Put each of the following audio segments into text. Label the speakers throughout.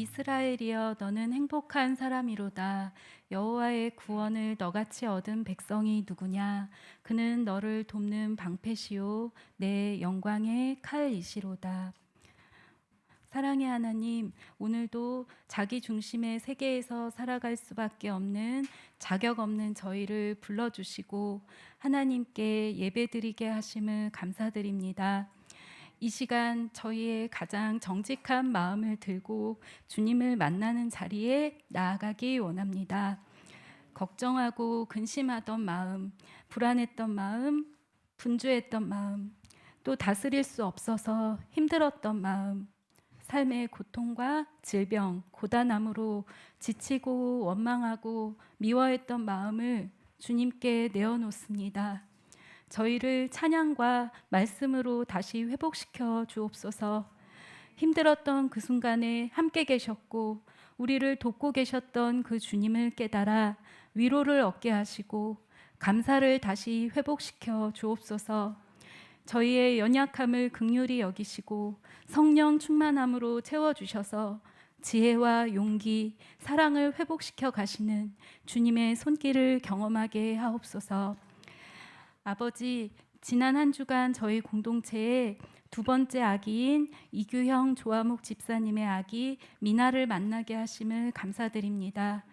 Speaker 1: 이스라엘이여 너는 행복한 사람이로다. 여호와의 구원을 너같이 얻은 백성이 누구냐? 그는 너를 돕는 방패시요 내 영광의 칼이시로다. 사랑의 하나님, 오늘도 자기 중심의 세계에서 살아갈 수밖에 없는 자격 없는 저희를 불러주시고 하나님께 예배드리게 하심을 감사드립니다. 이 시간 저희의 가장 정직한 마음을 들고 주님을 만나는 자리에 나아가기 원합니다. 걱정하고 근심하던 마음, 불안했던 마음, 분주했던 마음, 또 다스릴 수 없어서 힘들었던 마음, 삶의 고통과 질병, 고단함으로 지치고 원망하고 미워했던 마음을 주님께 내어놓습니다. 저희를 찬양과 말씀으로 다시 회복시켜 주옵소서. 힘들었던 그 순간에 함께 계셨고 우리를 돕고 계셨던 그 주님을 깨달아 위로를 얻게 하시고 감사를 다시 회복시켜 주옵소서. 저희의 연약함을 긍휼히 여기시고 성령 충만함으로 채워주셔서 지혜와 용기, 사랑을 회복시켜 가시는 주님의 손길을 경험하게 하옵소서. 아버지, 지난 한 주간 저희 공동체에 두 번째 아기인 이규형 조화목 집사님의 아기 미나를 만나게 하심을 감사드립니다.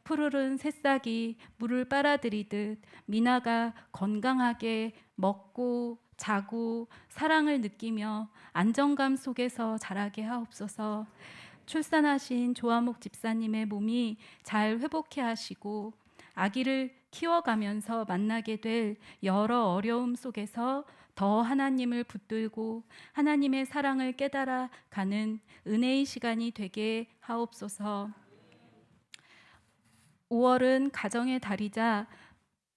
Speaker 1: 푸르른 새싹이 물을 빨아들이듯 미나가 건강하게 먹고 자고 사랑을 느끼며 안정감 속에서 자라게 하옵소서. 출산하신 조화목 집사님의 몸이 잘 회복해 하시고 아기를 키워가면서 만나게 될 여러 어려움 속에서 더 하나님을 붙들고 하나님의 사랑을 깨달아 가는 은혜의 시간이 되게 하옵소서. 5월은 가정의 달이자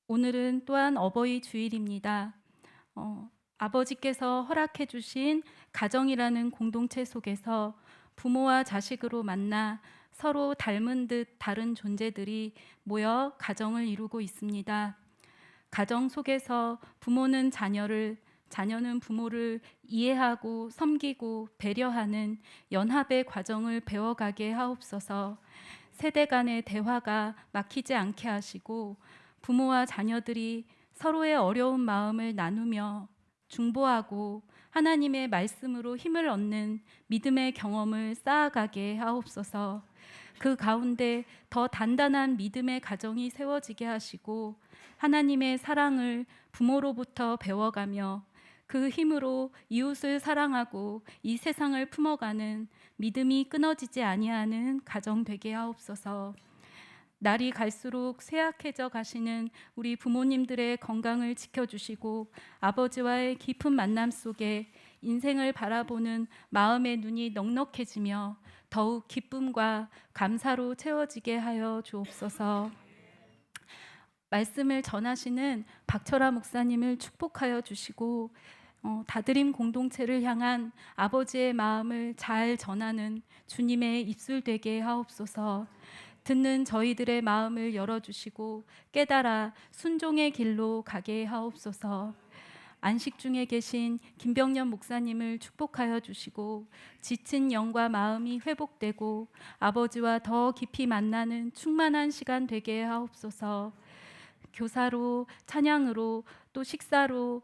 Speaker 1: 오늘은 또한 어버이 주일입니다. 아버지께서 허락해 주신 가정이라는 공동체 속에서 부모와 자식으로 만나 서로 닮은 듯 다른 존재들이 모여 가정을 이루고 있습니다. 가정 속에서 부모는 자녀를, 자녀는 부모를 이해하고 섬기고 배려하는 연합의 과정을 배워가게 하옵소서. 세대 간의 대화가 막히지 않게 하시고 부모와 자녀들이 서로의 어려운 마음을 나누며 중보하고 하나님의 말씀으로 힘을 얻는 믿음의 경험을 쌓아가게 하옵소서. 그 가운데 더 단단한 믿음의 가정이 세워지게 하시고 하나님의 사랑을 부모로부터 배워가며 그 힘으로 이웃을 사랑하고 이 세상을 품어가는 믿음이 끊어지지 아니하는 가정 되게 하옵소서. 날이 갈수록 쇠약해져 가시는 우리 부모님들의 건강을 지켜주시고 아버지와의 깊은 만남 속에 인생을 바라보는 마음의 눈이 넉넉해지며 더욱 기쁨과 감사로 채워지게 하여 주옵소서. 말씀을 전하시는 박철아 목사님을 축복하여 주시고 다드림 공동체를 향한 아버지의 마음을 잘 전하는 주님의 입술 되게 하옵소서. 듣는 저희들의 마음을 열어주시고 깨달아 순종의 길로 가게 하옵소서. 안식 중에 계신 김병년 목사님을 축복하여 주시고 지친 영과 마음이 회복되고 아버지와 더 깊이 만나는 충만한 시간 되게 하옵소서. 교사로, 찬양으로, 또 식사로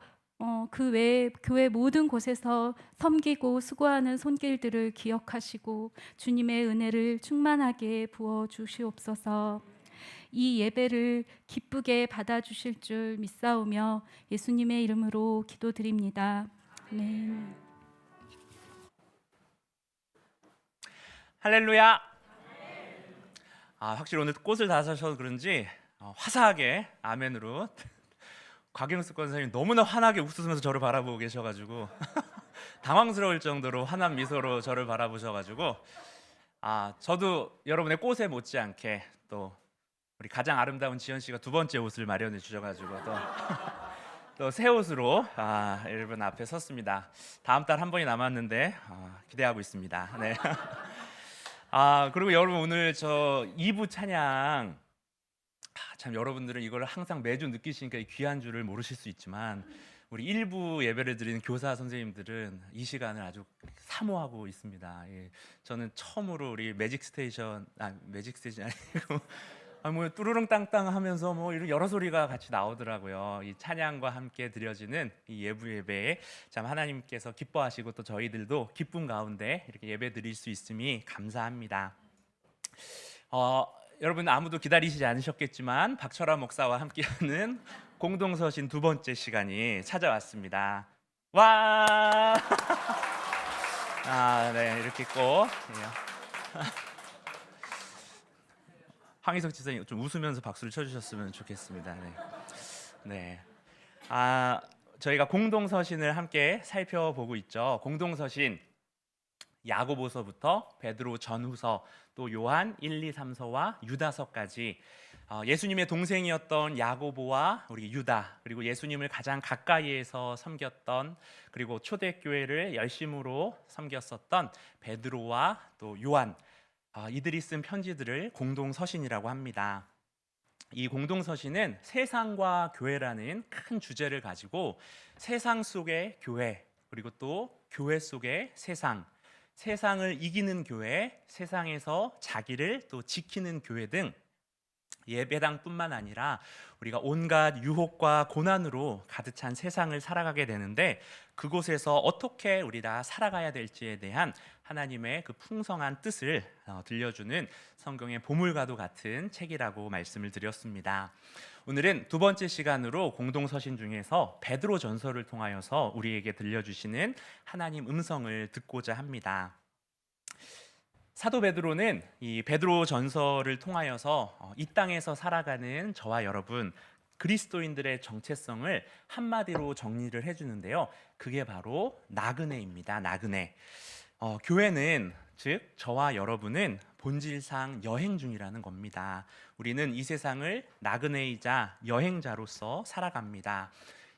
Speaker 1: 그 외에 교회 모든 곳에서 섬기고 수고하는 손길들을 기억하시고 주님의 은혜를 충만하게 부어 주시옵소서. 이 예배를 기쁘게 받아주실 줄 믿사오며 예수님의 이름으로 기도드립니다. 아멘.
Speaker 2: 할렐루야. 확실히 오늘 꽃을 다 사셔서 그런지 화사하게 아멘으로 곽영숙 권사님 너무나 환하게 웃으면서 저를 바라보고 계셔가지고 당황스러울 정도로 환한 미소로 저를 바라보셔가지고 저도 여러분의 꽃에 못지않게 또 우리 가장 아름다운 지연 씨가 두 번째 옷을 마련해 주셔가지고 또 새 옷으로 여러분 앞에 섰습니다. 다음 달 한 번이 남았는데 기대하고 있습니다. 네. 그리고 여러분 오늘 저 2부 찬양 참 여러분들은 이걸 항상 매주 느끼시니까 귀한 줄을 모르실 수 있지만 우리 1부 예배를 드리는 교사 선생님들은 이 시간을 아주 사모하고 있습니다. 예, 저는 처음으로 우리 매직 스테이션 아니고 뭐 뚜루릉 땅땅 하면서 뭐 이런 여러 소리가 같이 나오더라고요. 이 찬양과 함께 드려지는 이 예부 예배에 참 하나님께서 기뻐하시고 또 저희들도 기쁨 가운데 이렇게 예배 드릴 수 있음이 감사합니다. 여러분 아무도 기다리시지 않으셨겠지만 박철아 목사와 함께하는 공동서신 두 번째 시간이 찾아왔습니다. 와! 네, 이렇게 꼭 황희석 지사님 좀 웃으면서 박수를 쳐주셨으면 좋겠습니다. 네. 네. 저희가 공동서신을 함께 살펴보고 있죠. 공동서신 야고보서부터 베드로 전후서 또 요한 1, 2, 3서와 유다서까지 예수님의 동생이었던 야고보와 우리 유다 그리고 예수님을 가장 가까이에서 섬겼던 그리고 초대교회를 열심으로 섬겼었던 베드로와 또 요한 이들이 쓴 편지들을 공동서신이라고 합니다. 이 공동서신은 세상과 교회라는 큰 주제를 가지고 세상 속의 교회 그리고 또 교회 속의 세상 세상을 이기는 교회, 세상에서 자기를 또 지키는 교회 등 예배당뿐만 아니라 우리가 온갖 유혹과 고난으로 가득 찬 세상을 살아가게 되는데 그곳에서 어떻게 우리가 살아가야 될지에 대한 하나님의 그 풍성한 뜻을 들려주는 성경의 보물과도 같은 책이라고 말씀을 드렸습니다. 오늘은 두 번째 시간으로 공동서신 중에서 베드로 전서를 통하여서 우리에게 들려주시는 하나님 음성을 듣고자 합니다. 사도 베드로는 이 베드로 전서를 통하여서 이 땅에서 살아가는 저와 여러분 그리스도인들의 정체성을 한마디로 정리를 해주는데요. 그게 바로 나그네입니다. 나그네. 교회는 즉 저와 여러분은 본질상 여행 중이라는 겁니다. 우리는 이 세상을 나그네이자 여행자로서 살아갑니다.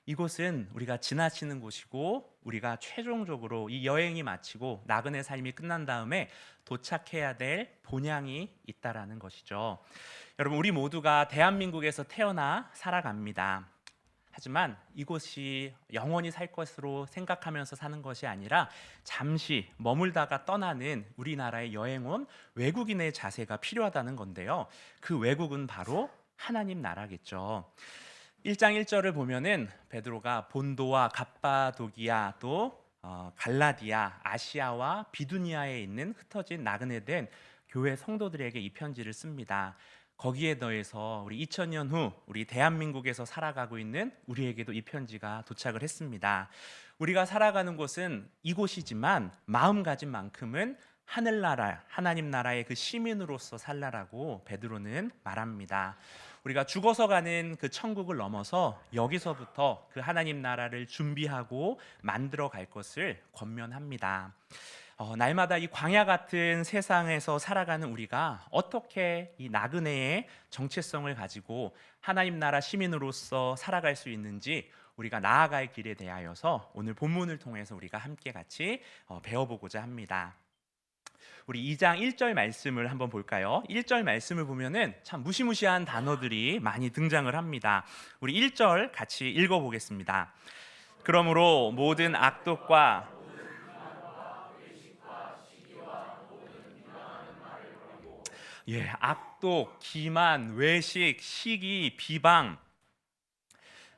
Speaker 2: 이곳은 우리가 지나치는 곳이고 우리가 최종적으로 이 여행이 마치고 나그네 삶이 끝난 다음에 도착해야 될 본향이 있다라는 것이죠. 여러분 우리 모두가 대한민국에서 태어나 살아갑니다. 하지만 이곳이 영원히 살 것으로 생각하면서 사는 것이 아니라 잠시 머물다가 떠나는 우리나라에 여행 온 외국인의 자세가 필요하다는 건데요. 그 외국은 바로 하나님 나라겠죠. 1장 1절을 보면은 베드로가 본도와 갑바도기아 또 갈라디아, 아시아와 비두니아에 있는 흩어진 나그네된 교회 성도들에게 이 편지를 씁니다. 거기에 더해서 우리 2000년 후 우리 대한민국에서 살아가고 있는 우리에게도 이 편지가 도착을 했습니다. 우리가 살아가는 곳은 이곳이지만 마음가짐만큼은 하늘나라, 하나님 나라의 그 시민으로서 살라라고 베드로는 말합니다. 우리가 죽어서 가는 그 천국을 넘어서 여기서부터 그 하나님 나라를 준비하고 만들어 갈 것을 권면합니다. 날마다 이 광야 같은 세상에서 살아가는 우리가 어떻게 이 나그네의 정체성을 가지고 하나님 나라 시민으로서 살아갈 수 있는지 우리가 나아갈 길에 대하여서 오늘 본문을 통해서 우리가 함께 같이 배워보고자 합니다. 우리 2장 1절 말씀을 한번 볼까요? 1절 말씀을 보면은 참 무시무시한 단어들이 많이 등장을 합니다. 우리 1절 같이 읽어보겠습니다. 그러므로 모든 악독과 악독, 기만, 외식, 시기, 비방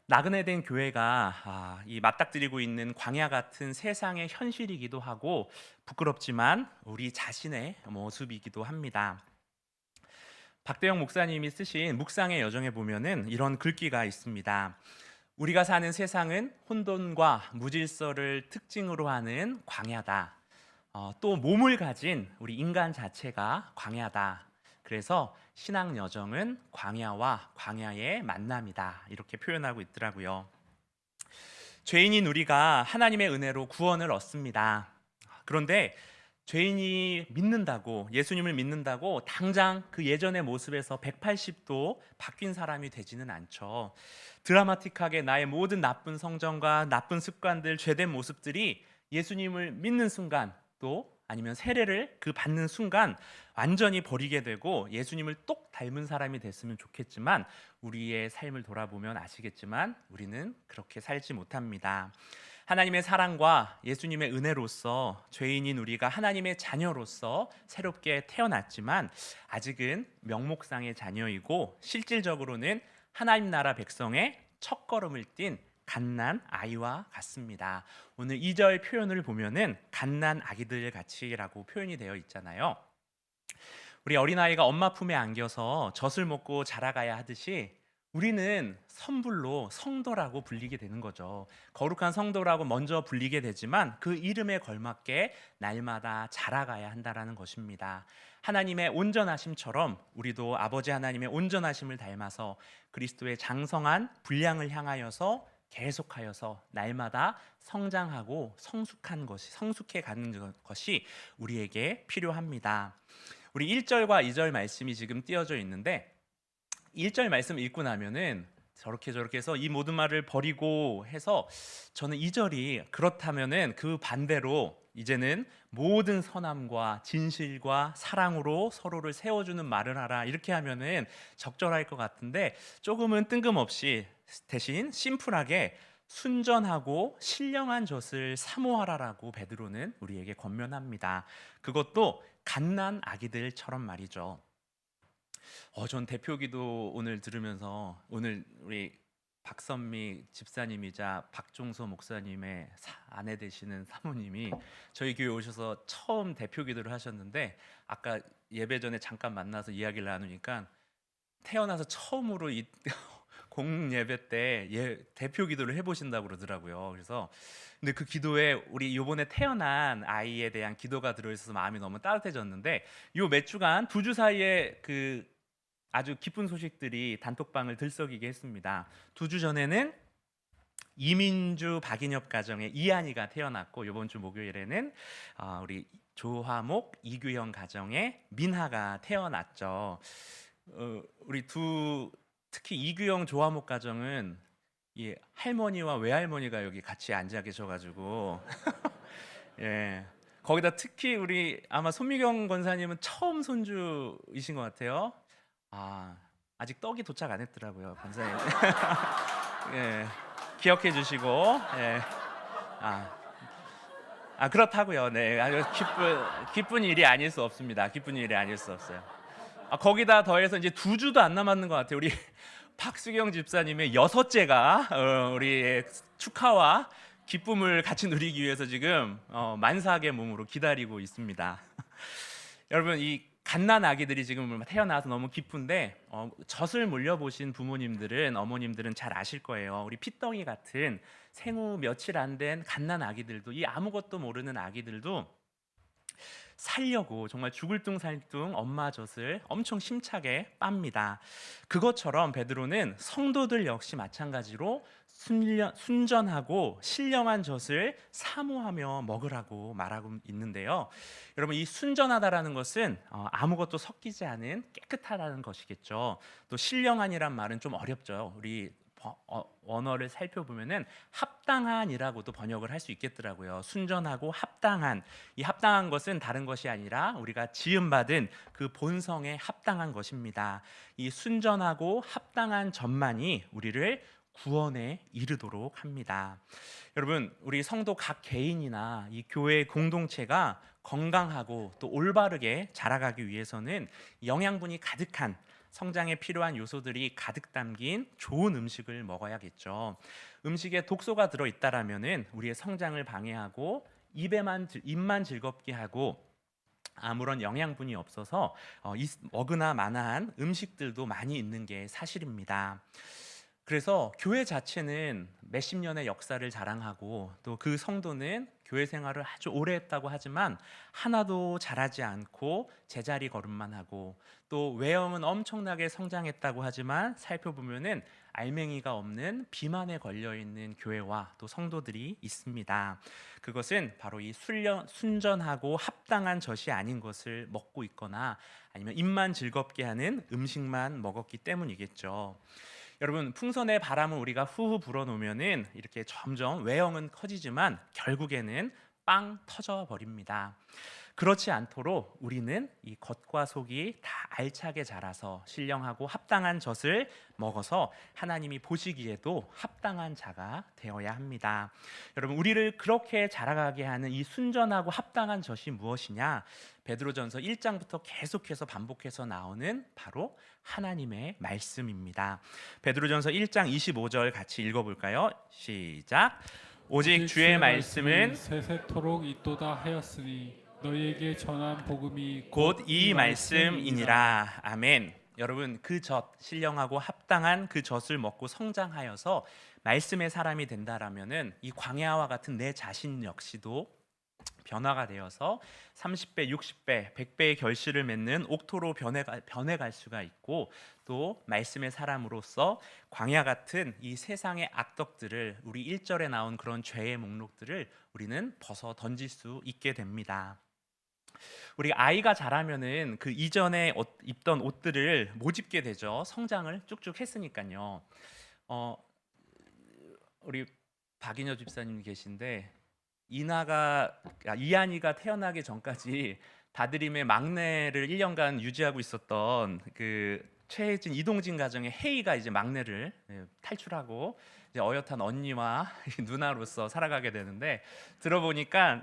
Speaker 2: 나그네된 교회가 이 맞닥뜨리고 있는 광야 같은 세상의 현실이기도 하고 부끄럽지만 우리 자신의 모습이기도 합니다. 박대영 목사님이 쓰신 묵상의 여정에 보면은 이런 글귀가 있습니다. 우리가 사는 세상은 혼돈과 무질서를 특징으로 하는 광야다. 또 몸을 가진 우리 인간 자체가 광야다. 그래서 신앙 여정은 광야와 광야의 만남이다. 이렇게 표현하고 있더라고요. 죄인인 우리가 하나님의 은혜로 구원을 얻습니다. 그런데 죄인이 믿는다고 예수님을 믿는다고 당장 그 예전의 모습에서 180도 바뀐 사람이 되지는 않죠. 드라마틱하게 나의 모든 나쁜 성정과 나쁜 습관들, 죄된 모습들이 예수님을 믿는 순간 또 아니면 세례를 그 받는 순간 완전히 버리게 되고 예수님을 똑 닮은 사람이 됐으면 좋겠지만 우리의 삶을 돌아보면 아시겠지만 우리는 그렇게 살지 못합니다. 하나님의 사랑과 예수님의 은혜로서 죄인인 우리가 하나님의 자녀로서 새롭게 태어났지만 아직은 명목상의 자녀이고 실질적으로는 하나님 나라 백성의 첫걸음을 띈 갓난 아이와 같습니다. 오늘 2절 표현을 보면은 갓난 아기들 같이라고 표현이 되어 있잖아요. 우리 어린아이가 엄마 품에 안겨서 젖을 먹고 자라가야 하듯이 우리는 선불로 성도라고 불리게 되는 거죠. 거룩한 성도라고 먼저 불리게 되지만 그 이름에 걸맞게 날마다 자라가야 한다라는 것입니다. 하나님의 온전하심처럼 우리도 아버지 하나님의 온전하심을 닮아서 그리스도의 장성한 분량을 향하여서 계속하여서 날마다 성장하고 성숙해 가는 것이 우리에게 필요합니다. 우리 1절과 2절 말씀이 지금 띄어져 있는데 1절 말씀 읽고 나면은 저렇게 해서 이 모든 말을 버리고 해서 저는 2절이 그렇다면은 그 반대로 이제는 모든 선함과 진실과 사랑으로 서로를 세워주는 말을 하라 이렇게 하면은 적절할 것 같은데 조금은 뜬금없이 대신 심플하게 순전하고 신령한 젖을 사모하라라고 베드로는 우리에게 권면합니다. 그것도 갓난 아기들처럼 말이죠. 전 대표기도 오늘 들으면서 오늘 우리 박선미 집사님이자 박종서 목사님의 아내 되시는 사모님이 저희 교회 오셔서 처음 대표기도를 하셨는데 아까 예배 전에 잠깐 만나서 이야기를 나누니까 태어나서 처음으로 이 공예배 때 대표 기도를 해보신다고 그러더라고요. 그래서 근데 그 기도에 우리 이번에 태어난 아이에 대한 기도가 들어있어서 마음이 너무 따뜻해졌는데 요 몇 주간 2주 사이에 그 아주 기쁜 소식들이 단톡방을 들썩이게 했습니다. 2주 전에는 이민주 박인엽 가정에 이한이가 태어났고 이번 주 목요일에는 우리 조화목 이규영 가정에 민하가 태어났죠. 우리 특히 이규영 조화목 가정은 이 할머니와 외할머니가 여기 같이 앉아 계셔가지고 예. 거기다 특히 우리 아마 손미경 권사님은 처음 손주이신 것 같아요. 아직 떡이 도착 안 했더라고요, 권사님. 예, 기억해 주시고, 예, 그렇다고요. 네, 아주 기쁜 일이 아닐 수 없습니다. 기쁜 일이 아닐 수 없어요. 거기다 더해서 이제 2주도 안 남았는 것 같아요. 우리 박수경 집사님의 6째가 우리 축하와 기쁨을 같이 누리기 위해서 지금 만삭의 몸으로 기다리고 있습니다. 여러분 이 갓난 아기들이 지금 태어나서 너무 기쁜데 젖을 물려보신 부모님들은 어머님들은 잘 아실 거예요. 우리 핏덩이 같은 생후 며칠 안 된 갓난 아기들도 이 아무것도 모르는 아기들도 살려고 정말 죽을 둥 살 둥 엄마 젖을 엄청 심차게 빱니다. 그것처럼 베드로는 성도들 역시 마찬가지로 순전하고 신령한 젖을 사모하며 먹으라고 말하고 있는데요. 여러분 이 순전하다라는 것은 아무것도 섞이지 않은 깨끗하다는 것이겠죠. 또 신령한이란 말은 좀 어렵죠. 우리 원어를 살펴보면은 합당한이라고도 번역을 할 수 있겠더라고요. 순전하고 합당한, 이 합당한 것은 다른 것이 아니라 우리가 지음받은 그 본성에 합당한 것입니다. 이 순전하고 합당한 점만이 우리를 구원에 이르도록 합니다. 여러분 우리 성도 각 개인이나 이 교회 공동체가 건강하고 또 올바르게 자라가기 위해서는 영양분이 가득한 성장에 필요한 요소들이 가득 담긴 좋은 음식을 먹어야겠죠. 음식에 독소가 들어있다라면은 우리의 성장을 방해하고 입만 즐겁게 하고 아무런 영양분이 없어서 먹으나 마나한 음식들도 많이 있는 게 사실입니다. 그래서 교회 자체는 몇십 년의 역사를 자랑하고 또 그 성도는 교회 생활을 아주 오래 했다고 하지만 하나도 자라지 않고 제자리 걸음만 하고 또 외형은 엄청나게 성장했다고 하지만 살펴보면은 알맹이가 없는 비만에 걸려 있는 교회와 또 성도들이 있습니다. 그것은 바로 이 순전하고 합당한 젖이 아닌 것을 먹고 있거나 아니면 입만 즐겁게 하는 음식만 먹었기 때문이겠죠. 여러분 풍선의 바람을 우리가 후후 불어놓으면은 이렇게 점점 외형은 커지지만 결국에는 빵 터져 버립니다. 그렇지 않도록 우리는 이 겉과 속이 다 알차게 자라서 신령하고 합당한 젖을 먹어서 하나님이 보시기에도 합당한 자가 되어야 합니다. 여러분, 우리를 그렇게 자라가게 하는 이 순전하고 합당한 젖이 무엇이냐? 베드로전서 1장부터 계속해서 반복해서 나오는 바로 하나님의 말씀입니다. 베드로전서 1장 25절 같이 읽어볼까요? 시작. 오직 주의 말씀은
Speaker 3: 세세토록 있도다 하였으니 너희에게 전한 복음이
Speaker 2: 곧 이 말씀이니라. 아멘. 여러분, 그 젖, 신령하고 합당한 그 젖을 먹고 성장하여서 말씀의 사람이 된다라면은 이 광야와 같은 내 자신 역시도 변화가 되어서 30배, 60배, 100배의 결실을 맺는 옥토로 변해갈 수가 있고, 또 말씀의 사람으로서 광야 같은 이 세상의 악덕들을, 우리 1절에 나온 그런 죄의 목록들을 우리는 벗어 던질 수 있게 됩니다. 우리 아이가 자라면은 그 이전에 입던 옷들을 못 입게 되죠. 성장을 쭉쭉 했으니까요. 우리 박인여 집사님 계신데 이한이가 태어나기 전까지 다드림의 막내를 1년간 유지하고 있었던 그 최혜진 이동진 가정의 혜이가 이제 막내를 탈출하고 이제 어엿한 언니와 누나로서 살아가게 되는데, 들어보니까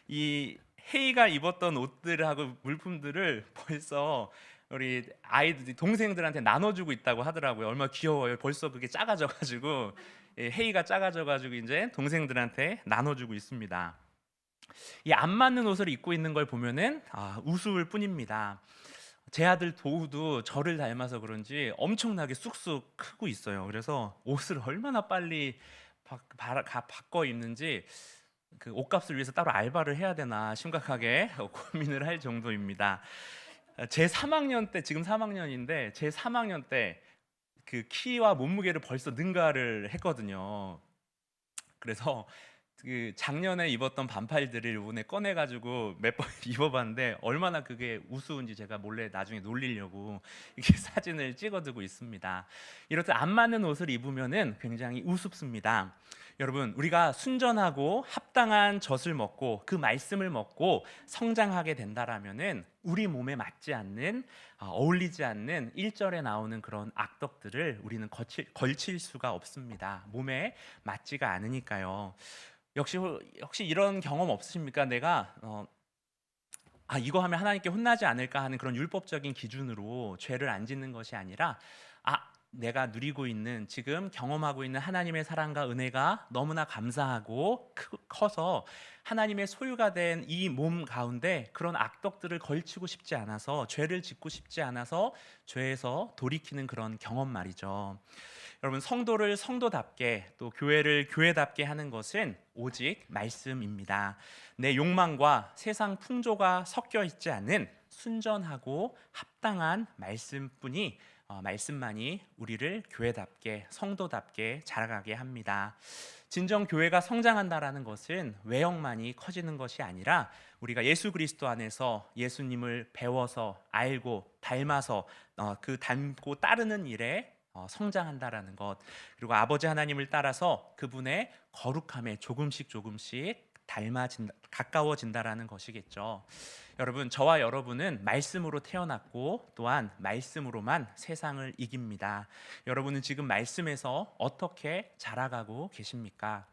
Speaker 2: 이 혜이가 입었던 옷들하고 물품들을 벌써 우리 아이들 동생들한테 나눠주고 있다고 하더라고요. 얼마나 귀여워요. 벌써 그게 작아져가지고 혜이가 작아져가지고 이제 동생들한테 나눠주고 있습니다. 이 안 맞는 옷을 입고 있는 걸 보면은 우스울 뿐입니다. 제 아들 도우도 저를 닮아서 그런지 엄청나게 쑥쑥 크고 있어요. 그래서 옷을 얼마나 빨리 바꿔 입는지 그 옷값을 위해서 따로 알바를 해야 되나 심각하게 고민을 할 정도입니다. 제 3학년 때, 지금 3학년인데 제 3학년 때 그 키와 몸무게를 벌써 능가를 했거든요. 그래서 그 작년에 입었던 반팔들을 이번에 꺼내가지고 몇 번 입어봤는데 얼마나 그게 우스운지 제가 몰래 나중에 놀리려고 이렇게 사진을 찍어두고 있습니다. 이렇듯 안 맞는 옷을 입으면은 굉장히 우습습니다. 여러분, 우리가 순전하고 합당한 젖을 먹고 그 말씀을 먹고 성장하게 된다라면은 우리 몸에 맞지 않는, 어울리지 않는 1절에 나오는 그런 악덕들을 우리는 걸칠 수가 없습니다. 몸에 맞지가 않으니까요. 혹시 이런 경험 없으십니까? 내가 이거 하면 하나님께 혼나지 않을까 하는 그런 율법적인 기준으로 죄를 안 짓는 것이 아니라, 내가 누리고 있는, 지금 경험하고 있는 하나님의 사랑과 은혜가 너무나 감사하고 커서 하나님의 소유가 된 이 몸 가운데 그런 악덕들을 걸치고 싶지 않아서, 죄를 짓고 싶지 않아서 죄에서 돌이키는 그런 경험 말이죠. 여러분, 성도를 성도답게, 또 교회를 교회답게 하는 것은 오직 말씀입니다. 내 욕망과 세상 풍조가 섞여 있지 않은 순전하고 합당한 말씀만이 우리를 교회답게, 성도답게 자라가게 합니다. 진정 교회가 성장한다라는 것은 외형만이 커지는 것이 아니라 우리가 예수 그리스도 안에서 예수님을 배워서 알고 닮아서 그 닮고 따르는 일에 성장한다라는 것, 그리고 아버지 하나님을 따라서 그분의 거룩함에 조금씩 가까워진다라는 것이겠죠. 여러분, 저와 여러분은 말씀으로 태어났고 또한 말씀으로만 세상을 이깁니다. 여러분은 지금 말씀에서 어떻게 자라가고 계십니까?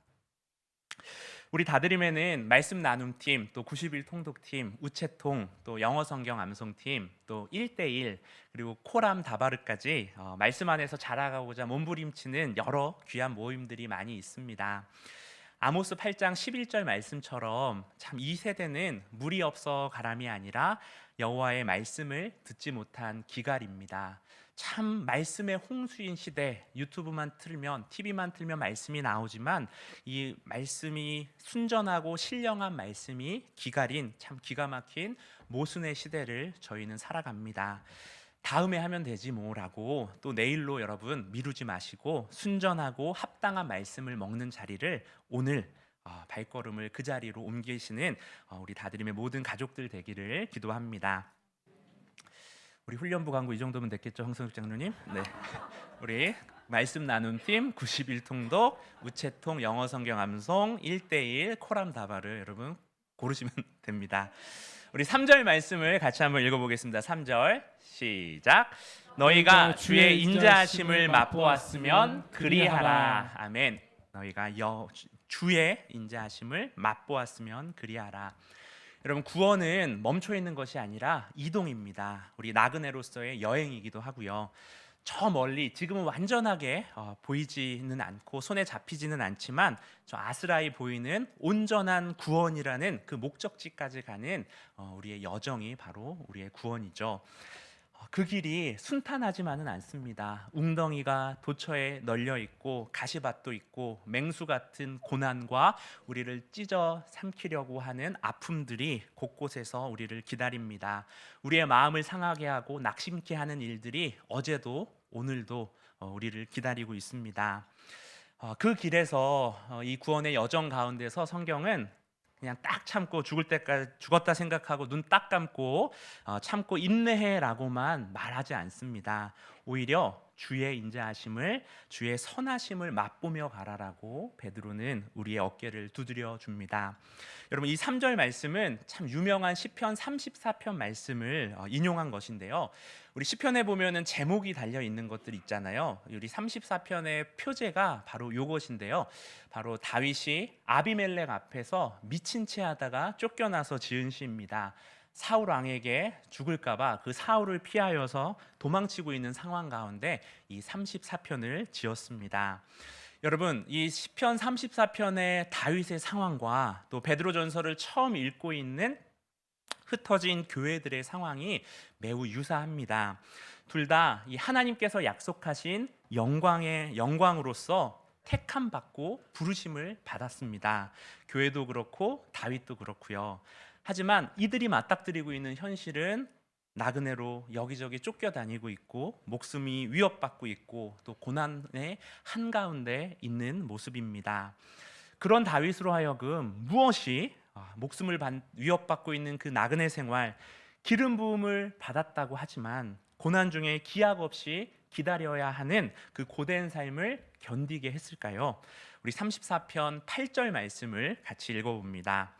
Speaker 2: 우리 다드림에는 말씀 나눔팀, 또 90일 통독팀, 우체통, 또 영어 성경 암송팀, 또 1대1, 그리고 코람 다바르까지 말씀 안에서 자라가고자 몸부림치는 여러 귀한 모임들이 많이 있습니다. 아모스 8장 11절 말씀처럼 참 이 세대는 물이 없어 가람이 아니라 여호와의 말씀을 듣지 못한 기갈입니다. 참 말씀의 홍수인 시대, 유튜브만 틀면, TV만 틀면 말씀이 나오지만 이 말씀이 순전하고 신령한 말씀이 기갈인 참 기가 막힌 모순의 시대를 저희는 살아갑니다. 다음에 하면 되지 뭐라고 또 내일로 여러분 미루지 마시고 순전하고 합당한 말씀을 먹는 자리를 오늘 발걸음을 그 자리로 옮기시는 우리 다드림의 모든 가족들 되기를 기도합니다. 우리 훈련부 광고 이 정도면 됐겠죠, 황성욱 장로님? 네. 우리 말씀 나눔팀, 90일 통독, 우체통, 영어 성경 암송, 1대1, 코람 다바를 여러분 고르시면 됩니다. 우리 3절 말씀을 같이 한번 읽어보겠습니다. 3절 시작. 너희가 주의 인자하심을 맛보았으면 그리하라. 아멘. 너희가 주의 인자하심을 맛보았으면 그리하라. 여러분, 구원은 멈춰 있는 것이 아니라 이동입니다. 우리 나그네로서의 여행이기도 하고요. 저 멀리 지금은 완전하게 보이지는 않고 손에 잡히지는 않지만 저 아스라이 보이는 온전한 구원이라는 그 목적지까지 가는 우리의 여정이 바로 우리의 구원이죠. 그 길이 순탄하지만은 않습니다. 웅덩이가 도처에 널려 있고 가시밭도 있고 맹수 같은 고난과 우리를 찢어 삼키려고 하는 아픔들이 곳곳에서 우리를 기다립니다. 우리의 마음을 상하게 하고 낙심케 하는 일들이 어제도 오늘도 우리를 기다리고 있습니다. 그 길에서 이 구원의 여정 가운데서 성경은 그냥 딱 참고 죽을 때까지 죽었다 생각하고 눈 딱 감고 참고 인내해라고만 말하지 않습니다. 오히려 주의 인자하심을, 주의 선하심을 맛보며 가라라고 베드로는 우리의 어깨를 두드려 줍니다. 여러분, 이 3절 말씀은 참 유명한 시편 34편 말씀을 인용한 것인데요. 우리 시편에 보면은 제목이 달려 있는 것들 있잖아요. 우리 34편의 표제가 바로 이것인데요. 바로 다윗이 아비멜렉 앞에서 미친 채 하다가 쫓겨나서 지은 시입니다. 사울 왕에게 죽을까봐 그 사울을 피하여서 도망치고 있는 상황 가운데 이 34편을 지었습니다. 여러분, 이 시편 34편의 다윗의 상황과 또 베드로전서를 처음 읽고 있는 흩어진 교회들의 상황이 매우 유사합니다. 둘 다 이 하나님께서 약속하신 영광으로서 택함 받고 부르심을 받았습니다. 교회도 그렇고 다윗도 그렇고요. 하지만 이들이 맞닥뜨리고 있는 현실은 나그네로 여기저기 쫓겨다니고 있고 목숨이 위협받고 있고 또 고난의 한가운데 있는 모습입니다. 그런 다윗으로 하여금 무엇이 목숨을 위협받고 있는 그 나그네 생활, 기름 부음을 받았다고 하지만 고난 중에 기약 없이 기다려야 하는 그 고된 삶을 견디게 했을까요? 우리 34편 8절 말씀을 같이 읽어봅니다.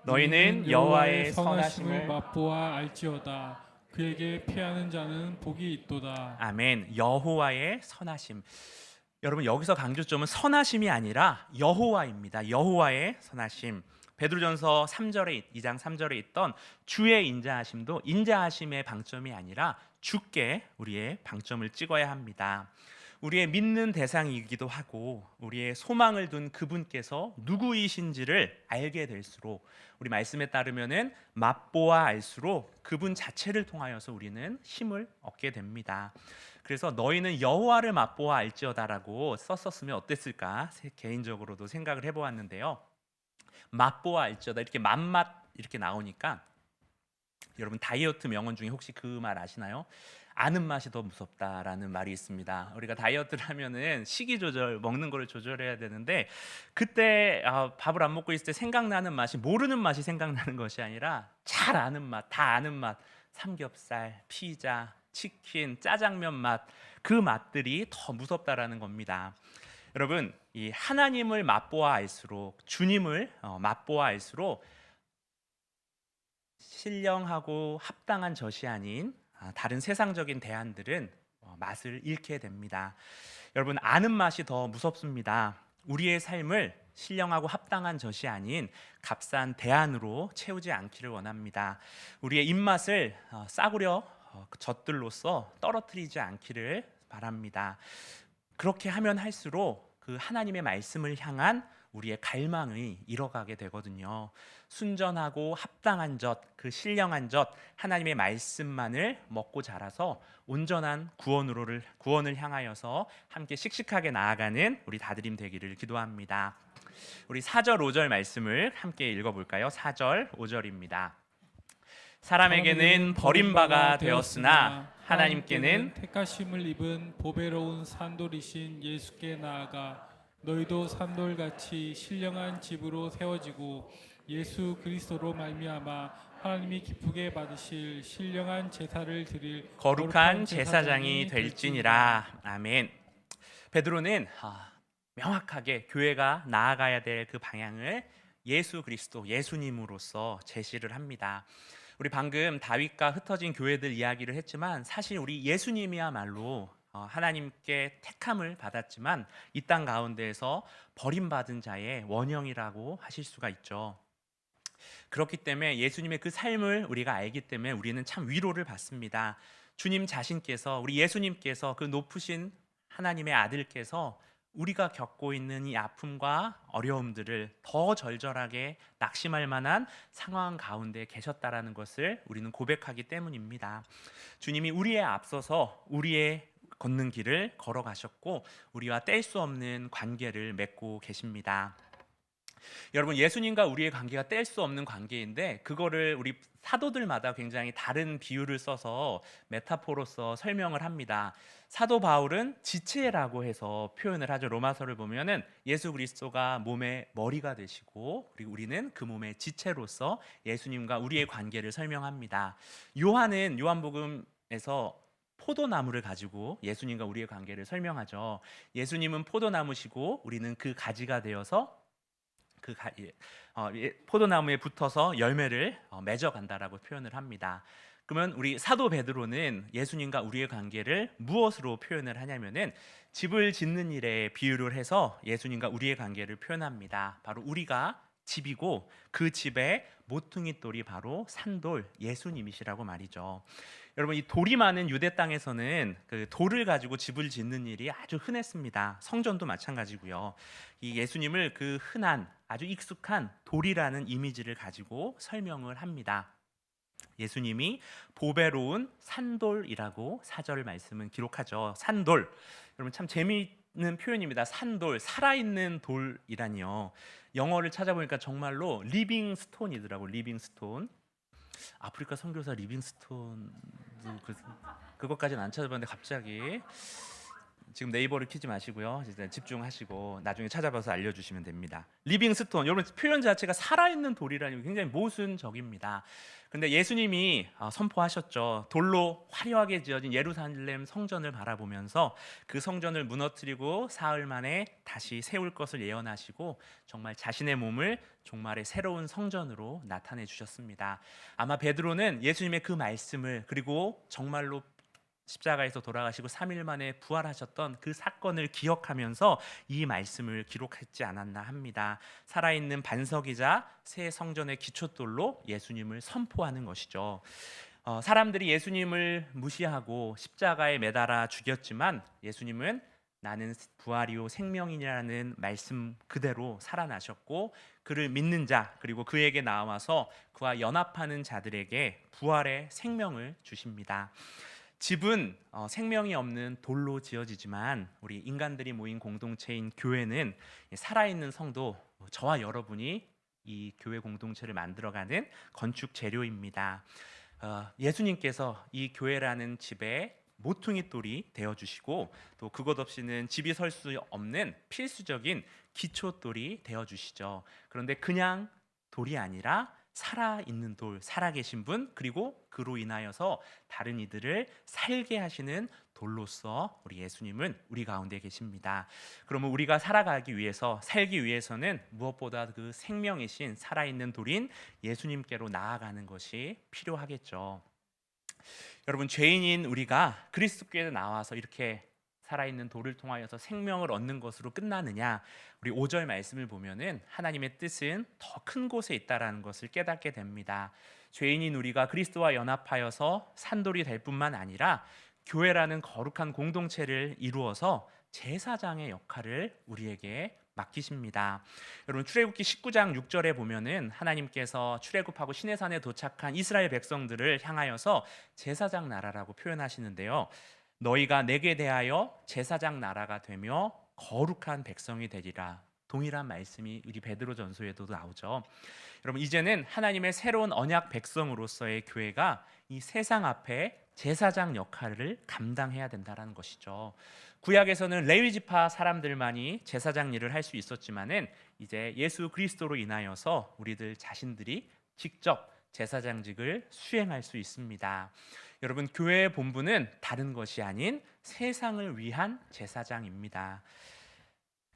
Speaker 2: 너희는 여호와의 선하심을
Speaker 3: 맛보아 알지어다. 그에게 피하는 자는 복이 있도다.
Speaker 2: 아멘. 여호와의 선하심. 여러분, 여기서 강조점은 선하심이 아니라 여호와입니다. 여호와의 선하심. 베드로전서 2장 3절에 있던 주의 인자하심도 인자하심의 방점이 아니라 주께 우리의 방점을 찍어야 합니다. 우리의 믿는 대상이기도 하고 우리의 소망을 둔 그분께서 누구이신지를 알게 될수록, 우리 말씀에 따르면은 맛보아 알수록 그분 자체를 통하여서 우리는 힘을 얻게 됩니다. 그래서 너희는 여호와를 맛보아 알지어다라고 썼었으면 어땠을까 개인적으로도 생각을 해보았는데요. 맛보아 알지어다, 이렇게 맛 이렇게 나오니까 여러분, 다이어트 명언 중에 혹시 그 말 아시나요? 아는 맛이 더 무섭다라는 말이 있습니다. 우리가 다이어트를 하면은 식이 조절, 먹는 거를 조절해야 되는데 그때 밥을 안 먹고 있을 때 생각나는 맛이 모르는 맛이 생각나는 것이 아니라 잘 아는 맛, 다 아는 맛, 삼겹살, 피자, 치킨, 짜장면 맛, 그 맛들이 더 무섭다라는 겁니다. 여러분, 이 하나님을 맛보아 알수록, 주님을 맛보아 알수록 신령하고 합당한 젖이 아닌 다른 세상적인 대안들은 맛을 잃게 됩니다. 여러분, 아는 맛이 더 무섭습니다. 우리의 삶을 신령하고 합당한 젖이 아닌 값싼 대안으로 채우지 않기를 원합니다. 우리의 입맛을 싸구려 젖들로서 떨어뜨리지 않기를 바랍니다. 그렇게 하면 할수록 그 하나님의 말씀을 향한 우리의 갈망이 잃어가게 되거든요. 순전하고 합당한 젖, 그 신령한 젖, 하나님의 말씀만을 먹고 자라서 온전한 구원을 향하여서 함께 씩씩하게 나아가는 우리 다드림 되기를 기도합니다. 우리 4절 5절 말씀을 함께 읽어볼까요? 4절 5절입니다. 사람에게는 버림바가 되었으나 하나님께는
Speaker 3: 택하심을 입은 보배로운 산돌이신 예수께 나아가 너희도 산돌같이 신령한 집으로 세워지고 예수 그리스도로 말미암아 하나님이 기쁘게 받으실 신령한 제사를 드릴
Speaker 2: 거룩한 제사장이 될지니라. 아멘. 베드로는 명확하게 교회가 나아가야 될 그 방향을 예수 그리스도, 예수님으로서 제시를 합니다. 우리 방금 다윗과 흩어진 교회들 이야기를 했지만 사실 우리 예수님이야말로 하나님께 택함을 받았지만 이 땅 가운데에서 버림받은 자의 원형이라고 하실 수가 있죠. 그렇기 때문에 예수님의 그 삶을 우리가 알기 때문에 우리는 참 위로를 받습니다. 주님 자신께서, 우리 예수님께서, 그 높으신 하나님의 아들께서 우리가 겪고 있는 이 아픔과 어려움들을 더 절절하게 낙심할 만한 상황 가운데 계셨다라는 것을 우리는 고백하기 때문입니다. 주님이 우리에 앞서서 우리의 걷는 길을 걸어가셨고 우리와 뗄 수 없는 관계를 맺고 계십니다. 여러분, 예수님과 우리의 관계가 뗄 수 없는 관계인데 그거를 우리 사도들마다 굉장히 다른 비유를 써서 메타포로서 설명을 합니다. 사도 바울은 지체라고 해서 표현을 하죠. 로마서를 보면은 예수 그리스도가 몸의 머리가 되시고 그리고 우리는 그 몸의 지체로서 예수님과 우리의 관계를 설명합니다. 요한은 요한복음에서 포도나무를 가지고 예수님과 우리의 관계를 설명하죠. 예수님은 포도나무시고 우리는 그 가지가 되어서 포도나무에 붙어서 열매를 맺어간다라고 표현을 합니다. 그러면 우리 사도 베드로는 예수님과 우리의 관계를 무엇으로 표현을 하냐면은 집을 짓는 일에 비유를 해서 예수님과 우리의 관계를 표현합니다. 바로 우리가 집이고 그 집의 모퉁이 돌이 바로 산돌 예수님이시라고 말이죠. 여러분, 이 돌이 많은 유대 땅에서는 그 돌을 가지고 집을 짓는 일이 아주 흔했습니다. 성전도 마찬가지고요. 이 예수님을 그 흔한 아주 익숙한 돌이라는 이미지를 가지고 설명을 합니다. 예수님이 보배로운 산돌이라고 사절 말씀은 기록하죠. 산돌. 여러분, 참 재미있는 표현입니다. 산돌, 살아있는 돌이라니요. 영어를 찾아보니까 정말로 리빙 스톤이더라고. 리빙 스톤. 아프리카 선교사 리빙스톤도 그것까지는 안 찾아봤는데 갑자기 지금 네이버를 키지 마시고요. 집중하시고 나중에 찾아봐서 알려주시면 됩니다. 리빙스톤, 여러분 표현 자체가 살아있는 돌이라니 굉장히 모순적입니다. 근데 예수님이 선포하셨죠. 돌로 화려하게 지어진 예루살렘 성전을 바라보면서 그 성전을 무너뜨리고 사흘 만에 다시 세울 것을 예언하시고 정말 자신의 몸을 종말의 새로운 성전으로 나타내 주셨습니다. 아마 베드로는 예수님의 그 말씀을 그리고 정말로 십자가에서 돌아가시고 3일 만에 부활하셨던 그 사건을 기억하면서 이 말씀을 기록했지 않았나 합니다. 살아있는 반석이자 새 성전의 기초돌로 예수님을 선포하는 것이죠. 사람들이 예수님을 무시하고 십자가에 매달아 죽였지만 예수님은 나는 부활이요 생명이라는 말씀 그대로 살아나셨고 그를 믿는 자 그리고 그에게 나와서 그와 연합하는 자들에게 부활의 생명을 주십니다. 집은 생명이 없는 돌로 지어지지만 우리 인간들이 모인 공동체인 교회는 살아있는 성도, 저와 여러분이 이 교회 공동체를 만들어가는 건축 재료입니다. 예수님께서 이 교회라는 집에 모퉁이 돌이 되어주시고 또 그것 없이는 집이 설 수 없는 필수적인 기초돌이 되어주시죠. 그런데 그냥 돌이 아니라 살아있는 돌, 살아계신 분, 그리고 그로 인하여서 다른 이들을 살게 하시는 돌로서 우리 예수님은 우리 가운데 계십니다. 그러면 우리가 살아가기 위해서, 살기 위해서는 무엇보다 그 생명이신 살아있는 돌인 예수님께로 나아가는 것이 필요하겠죠. 여러분, 죄인인 우리가 그리스도께 나와서 이렇게 살아있는 돌을 통하여서 생명을 얻는 것으로 끝나느냐? 우리 5절 말씀을 보면은 하나님의 뜻은 더 큰 곳에 있다라는 것을 깨닫게 됩니다. 죄인인 우리가 그리스도와 연합하여서 산돌이 될 뿐만 아니라 교회라는 거룩한 공동체를 이루어서 제사장의 역할을 우리에게 맡기십니다. 여러분, 출애굽기 19장 6절에 보면은 하나님께서 출애굽하고 시내산에 도착한 이스라엘 백성들을 향하여서 제사장 나라라고 표현하시는데요. 너희가 내게 대하여 제사장 나라가 되며 거룩한 백성이 되리라. 동일한 말씀이 우리 베드로전서에도 나오죠. 여러분, 이제는 하나님의 새로운 언약 백성으로서의 교회가 이 세상 앞에 제사장 역할을 감당해야 된다는 것이죠. 구약에서는 레위 지파 사람들만이 제사장 일을 할 수 있었지만은 이제 예수 그리스도로 인하여서 우리들 자신들이 직접 제사장직을 수행할 수 있습니다. 여러분, 교회의 본분은 다른 것이 아닌 세상을 위한 제사장입니다.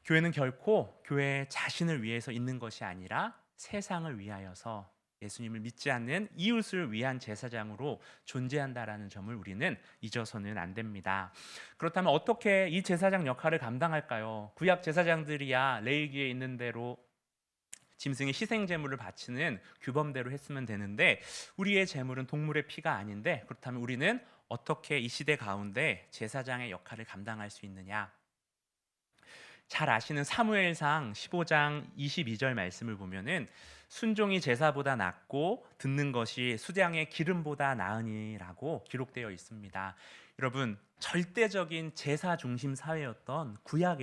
Speaker 2: 교회는 결코 교회 자신을 위해서 있는 것이 아니라 세상을 위하여서 예수님을 믿지 않는 이웃을 위한 제사장으로 존재한다라는 점을 우리는 잊어서는 안 됩니다. 그렇다면 어떻게 이 제사장 역할을 감당할까요? 구약 제사장들이야 레위기에 있는 대로 짐승의 희생 제물을 바치는 규범대로 했으면 되는데 우리의 제물은 동물의 피가 아닌데 그렇다면 우리는 어떻게 이 시대 가운데 제사장의 역할을 감당할 수 있느냐? 잘 아시는 사무엘상 15장 22절 말씀을 보면은 순종이 제사보다 낫고 듣는 것이 수량의 기름보다 나으니라고 기록되어 있습니다. 여러분, 절대적인 제사 중심 사회였던 구약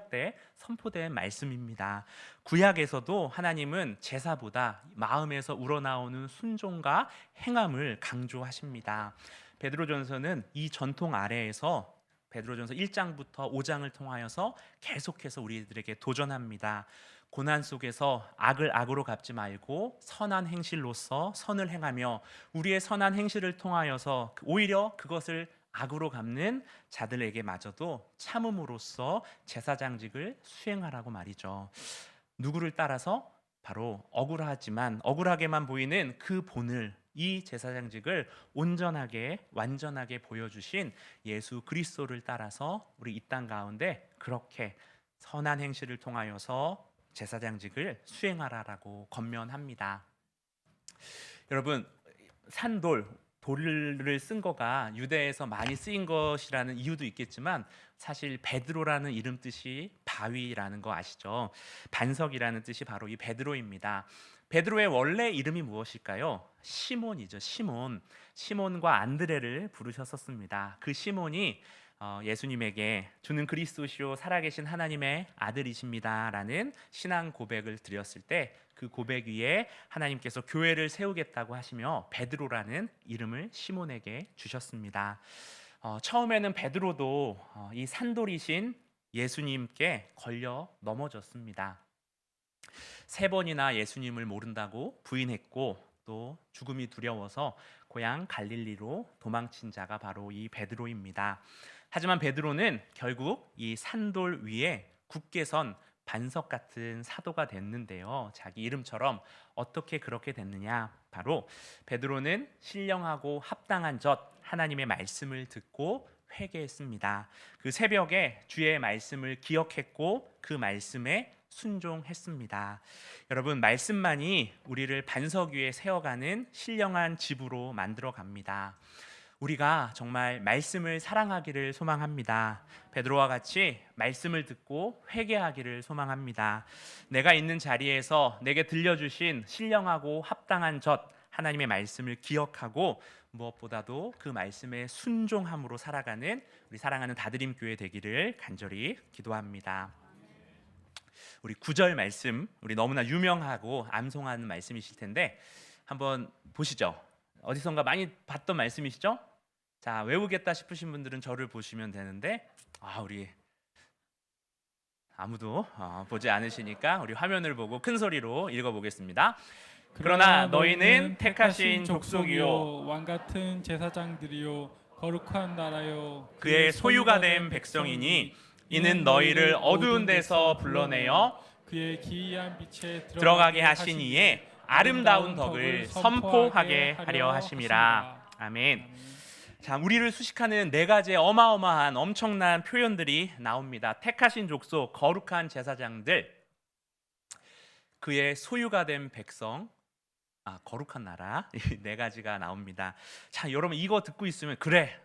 Speaker 2: 때 선포된 말씀입니다. 구약에서도 하나님은 제사보다 마음에서 우러나오는 순종과 행함을 강조하십니다. 베드로전서는 이 전통 아래에서 베드로전서 1장부터 5장을 통하여서 계속해서 우리들에게 도전합니다. 고난 속에서 악을 악으로 갚지 말고 선한 행실로서 선을 행하며 우리의 선한 행실을 통하여서 오히려 그것을 악으로 갚는 자들에게마저도 참음으로써 제사장직을 수행하라고 말이죠. 누구를 따라서? 바로 억울하지만 억울하게만 보이는 그 본을 이 제사장직을 온전하게 완전하게 보여주신 예수 그리스도를 따라서 우리 이 땅 가운데 그렇게 선한 행실을 통하여서 제사장직을 수행하라라고 권면합니다. 여러분, 돌을 쓴 거가 유대에서 많이 쓰인 것이라는 이유도 있겠지만 사실 베드로라는 이름 뜻이 바위라는 거 아시죠? 반석이라는 뜻이 바로 이 베드로입니다. 베드로의 원래 이름이 무엇일까요? 시몬이죠. 시몬과 안드레를 부르셨었습니다. 그 시몬이 예수님에게 주는 그리스도시요 살아계신 하나님의 아들이십니다라는 신앙 고백을 드렸을 때 그 고백 위에 하나님께서 교회를 세우겠다고 하시며 베드로라는 이름을 시몬에게 주셨습니다. 처음에는 베드로도 이 산돌이신 예수님께 걸려 넘어졌습니다. 3번이나 예수님을 모른다고 부인했고 또 죽음이 두려워서 고향 갈릴리로 도망친 자가 바로 이 베드로입니다. 하지만 베드로는 결국 이 산돌 위에 굳게 선 반석 같은 사도가 됐는데요. 자기 이름처럼 어떻게 그렇게 됐느냐? 바로 베드로는 신령하고 합당한 젖 하나님의 말씀을 듣고 회개했습니다. 그 새벽에 주의 말씀을 기억했고 그 말씀에 순종했습니다. 여러분, 말씀만이 우리를 반석 위에 세워가는 신령한 집으로 만들어 갑니다. 우리가 정말 말씀을 사랑하기를 소망합니다. 베드로와 같이 말씀을 듣고 회개하기를 소망합니다. 내가 있는 자리에서 내게 들려주신 신령하고 합당한 젖 하나님의 말씀을 기억하고 무엇보다도 그 말씀에 순종함으로 살아가는 우리 사랑하는 다드림 교회 되기를 간절히 기도합니다. 우리 9절 말씀, 우리 너무나 유명하고 암송하는 말씀이실 텐데 한번 보시죠. 어디선가 많이 봤던 말씀이시죠? 자, 외우겠다 싶으신 분들은 저를 보시면 되는데 우리 아무도 보지 않으시니까 우리 화면을 보고 큰 소리로 읽어보겠습니다. 그러나 너희는 택하신 족속이요
Speaker 3: 왕같은 제사장들이요 거룩한 나라요
Speaker 2: 그의 소유가 된 백성이니 이는 너희를 어두운 데서 불러내어
Speaker 3: 그의 기이한 빛에
Speaker 2: 들어가게 하신 이에 아름다운 덕을 선포하게 하려 하심이라. 아멘. 자, 우리를 수식하는 4가지의 어마어마한 엄청난 표현들이 나옵니다. 택하신 족속, 거룩한 제사장들, 그의 소유가 된 백성, 거룩한 나라, 이 4가지가 나옵니다. 자, 여러분 이거 듣고 있으면 그래,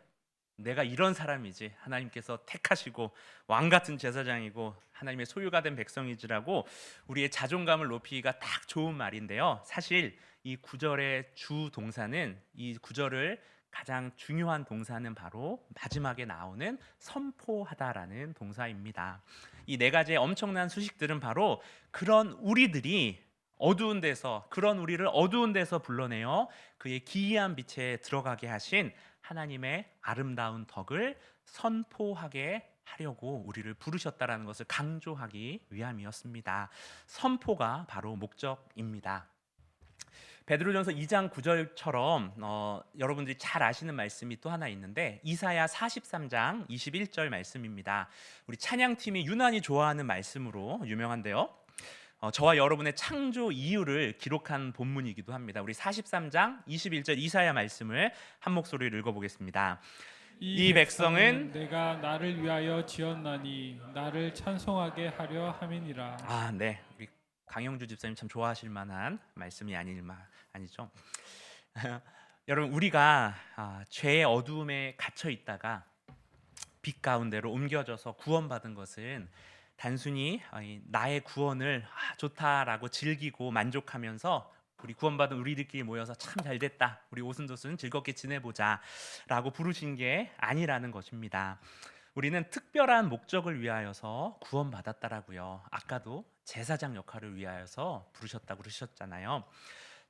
Speaker 2: 내가 이런 사람이지. 하나님께서 택하시고 왕 같은 제사장이고 하나님의 소유가 된 백성이지라고 우리의 자존감을 높이기가 딱 좋은 말인데요. 사실 이 9절의 주 동사는 이 9절을 가장 중요한 동사는 바로 마지막에 나오는 선포하다라는 동사입니다. 이 4가지의 엄청난 수식들은 바로 그런 우리를 어두운 데서 불러내어 그의 기이한 빛에 들어가게 하신 하나님의 아름다운 덕을 선포하게 하려고 우리를 부르셨다라는 것을 강조하기 위함이었습니다. 선포가 바로 목적입니다. 베드로전서 2장 9절처럼 여러분들이 잘 아시는 말씀이 또 하나 있는데 이사야 43장 21절 말씀입니다. 우리 찬양팀이 유난히 좋아하는 말씀으로 유명한데요. 저와 여러분의 창조 이유를 기록한 본문이기도 합니다. 우리 43장 21절 이사야 말씀을 한 목소리로 읽어보겠습니다. 이 백성은
Speaker 3: 내가 나를 위하여 지었나니 나를 찬송하게 하려 함이니라.
Speaker 2: 네, 우리 강영주 집사님 참 좋아하실 만한 말씀이 아니죠. 여러분, 우리가 죄의 어두움에 갇혀 있다가 빛 가운데로 옮겨져서 구원받은 것은 단순히 나의 구원을 좋다라고 즐기고 만족하면서 우리 구원받은 우리들끼리 모여서 참 잘됐다, 우리 오순도순 즐겁게 지내보자 라고 부르신 게 아니라는 것입니다. 우리는 특별한 목적을 위하여서 구원받았다라고요. 아까도 제사장 역할을 위하여서 부르셨다고 그러셨잖아요.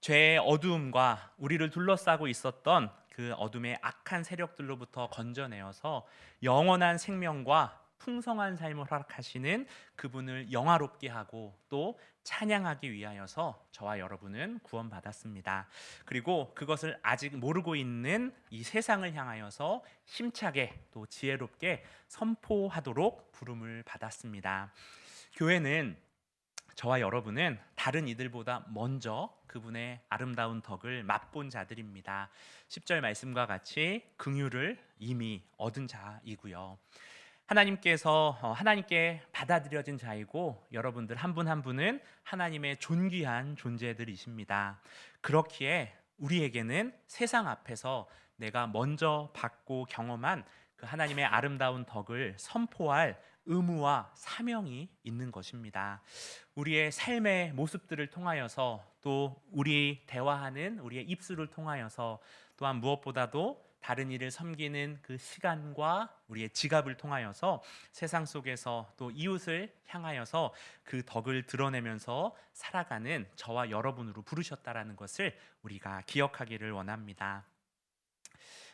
Speaker 2: 죄의 어두움과 우리를 둘러싸고 있었던 그 어둠의 악한 세력들로부터 건져내어서 영원한 생명과 풍성한 삶을 허락하시는 그분을 영화롭게 하고 또 찬양하기 위하여서 저와 여러분은 구원받았습니다. 그리고 그것을 아직 모르고 있는 이 세상을 향하여서 힘차게 또 지혜롭게 선포하도록 부름을 받았습니다. 교회는, 저와 여러분은 다른 이들보다 먼저 그분의 아름다운 덕을 맛본 자들입니다. 10절 말씀과 같이 긍휼을 이미 얻은 자이고요. 하나님께 받아들여진 자이고 여러분들 한 분 한 분은 하나님의 존귀한 존재들이십니다. 그렇기에 우리에게는 세상 앞에서 내가 먼저 받고 경험한 그 하나님의 아름다운 덕을 선포할 의무와 사명이 있는 것입니다. 우리의 삶의 모습들을 통하여서 또 우리 대화하는 우리의 입술을 통하여서 또한 무엇보다도 다른 이를 섬기는 그 시간과 우리의 지갑을 통하여서 세상 속에서 또 이웃을 향하여서 그 덕을 드러내면서 살아가는 저와 여러분으로 부르셨다라는 것을 우리가 기억하기를 원합니다.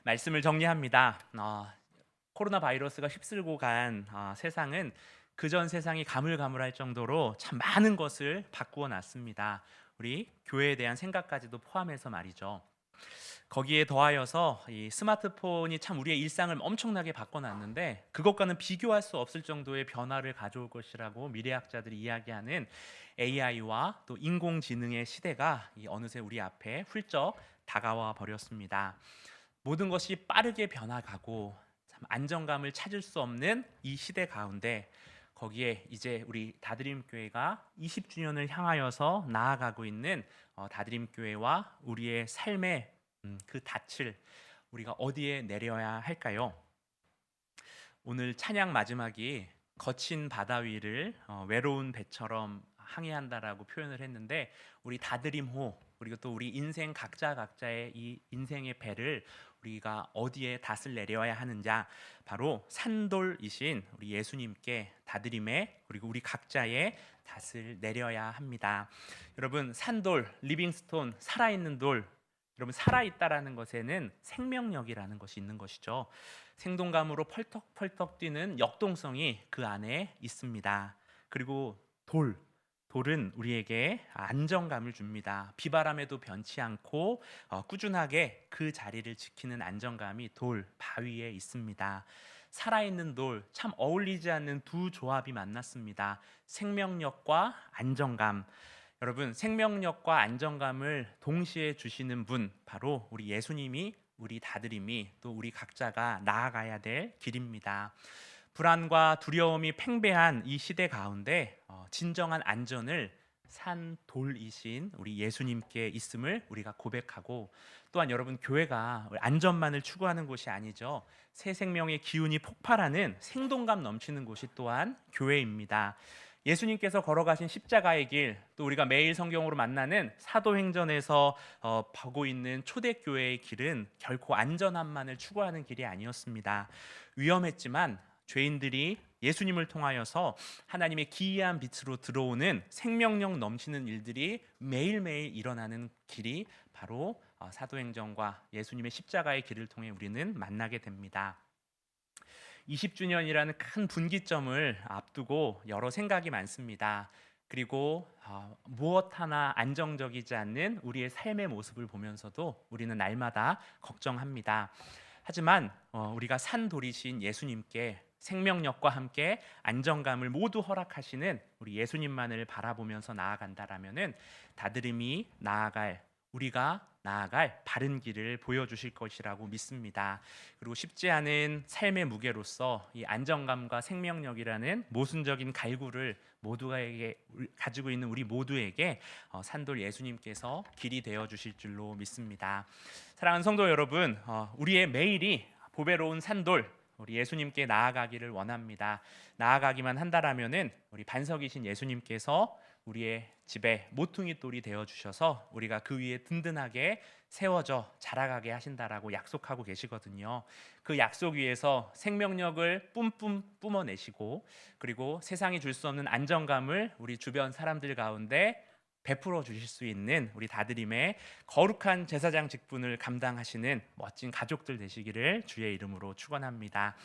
Speaker 2: 말씀을 정리합니다. 코로나 바이러스가 휩쓸고 간 세상은 그전 세상이 가물가물할 정도로 참 많은 것을 바꾸어 놨습니다. 우리 교회에 대한 생각까지도 포함해서 말이죠. 거기에 더하여서 이 스마트폰이 참 우리의 일상을 엄청나게 바꿔놨는데 그것과는 비교할 수 없을 정도의 변화를 가져올 것이라고 미래학자들이 이야기하는 AI와 또 인공지능의 시대가 어느새 우리 앞에 훌쩍 다가와 버렸습니다. 모든 것이 빠르게 변화가고 참 안정감을 찾을 수 없는 이 시대 가운데 거기에 이제 우리 다드림교회가 20주년을 향하여서 나아가고 있는 다드림교회와 우리의 삶의 그 닻을 우리가 어디에 내려야 할까요? 오늘 찬양 마지막이 거친 바다 위를 외로운 배처럼 항해한다라고 표현을 했는데 우리 다드림호 그리고 또 우리 인생 각자의 이 인생의 배를 우리가 어디에 닻을 내려야 하는자 바로 산돌이신 우리 예수님께 다드림에 그리고 우리 각자의 닻을 내려야 합니다. 여러분, 산돌, 리빙스톤, 살아있는 돌, 여러분, 살아있다라는 것에는 생명력이라는 것이 있는 것이죠. 생동감으로 펄떡펄떡 뛰는 역동성이 그 안에 있습니다. 그리고 돌은 우리에게 안정감을 줍니다. 비바람에도 변치 않고 꾸준하게 그 자리를 지키는 안정감이 바위에 있습니다. 살아있는 돌, 참 어울리지 않는 두 조합이 만났습니다. 생명력과 안정감. 여러분, 생명력과 안정감을 동시에 주시는 분, 바로 우리 예수님이, 우리 다드림이, 또 우리 각자가 나아가야 될 길입니다. 불안과 두려움이 팽배한 이 시대 가운데 진정한 안전을 산돌이신 우리 예수님께 있음을 우리가 고백하고, 또한 여러분, 교회가 안전만을 추구하는 곳이 아니죠. 새 생명의 기운이 폭발하는 생동감 넘치는 곳이 또한 교회입니다. 예수님께서 걸어가신 십자가의 길, 또 우리가 매일 성경으로 만나는 사도행전에서 보고 있는 초대교회의 길은 결코 안전함만을 추구하는 길이 아니었습니다. 위험했지만 죄인들이 예수님을 통하여서 하나님의 기이한 빛으로 들어오는 생명력 넘치는 일들이 매일매일 일어나는 길이 바로 사도행전과 예수님의 십자가의 길을 통해 우리는 만나게 됩니다. 20주년이라는 큰 분기점을 앞두고 여러 생각이 많습니다. 그리고 무엇 하나 안정적이지 않는 우리의 삶의 모습을 보면서도 우리는 날마다 걱정합니다. 하지만 우리가 산돌이신 예수님께 생명력과 함께 안정감을 모두 허락하시는 우리 예수님만을 바라보면서 나아간다라면은 다드림이 우리가 나아갈 바른 길을 보여주실 것이라고 믿습니다. 그리고 쉽지 않은 삶의 무게로서 이 안정감과 생명력이라는 모순적인 갈구를 모두에게 가지고 있는 우리 모두에게 산돌 예수님께서 길이 되어 주실 줄로 믿습니다. 사랑하는 성도 여러분, 우리의 매일이 보배로운 산돌 우리 예수님께 나아가기를 원합니다. 나아가기만 한다라면은 우리 반석이신 예수님께서 우리의 집에 모퉁이 돌이 되어 주셔서 우리가 그 위에 든든하게 세워져 자라가게 하신다라고 약속하고 계시거든요. 그 약속 위에서 생명력을 뿜뿜 뿜어내시고 그리고 세상이 줄 수 없는 안정감을 우리 주변 사람들 가운데 베풀어 주실 수 있는 우리 다드림의 거룩한 제사장 직분을 감당하시는 멋진 가족들 되시기를 주의 이름으로 축원합니다.